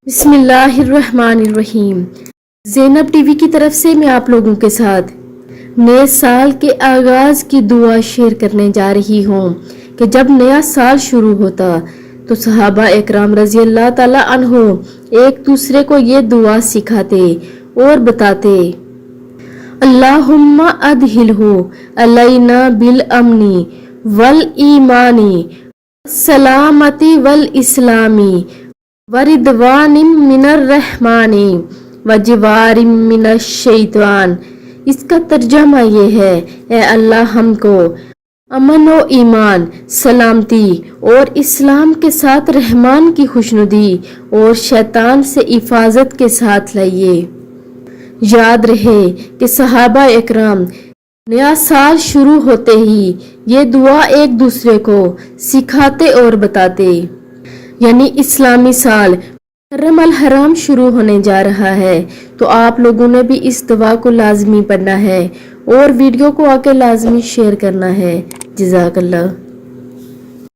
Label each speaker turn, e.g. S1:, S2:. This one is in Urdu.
S1: بسم اللہ الرحمن الرحیم۔ زینب ٹی وی کی طرف سے میں آپ لوگوں کے ساتھ نئے سال کے آغاز کی دعا شیئر کرنے جا رہی ہوں کہ جب نیا سال شروع ہوتا تو صحابہ اکرام رضی اللہ تعالی عنہ ایک دوسرے کو یہ دعا سکھاتے اور بتاتے: اللہم ادخلہ علینا بالامن والایمان والسلامۃ والاسلام وردوان من الرحمن وجوار من الشیطان۔ اس کا ترجمہ یہ ہے: اے اللہ ہم کو امن و ایمان، سلامتی اور اسلام کے ساتھ رحمان کی خوشنودی اور شیطان سے حفاظت کے ساتھ لائیے۔ یاد رہے کہ صحابہ اکرام نیا سال شروع ہوتے ہی یہ دعا ایک دوسرے کو سکھاتے اور بتاتے، یعنی اسلامی سال محرم الحرام شروع ہونے جا رہا ہے تو آپ لوگوں نے بھی اس دعا کو لازمی پڑھنا ہے اور ویڈیو کو آ کے لازمی شیئر کرنا ہے۔ جزاک اللہ۔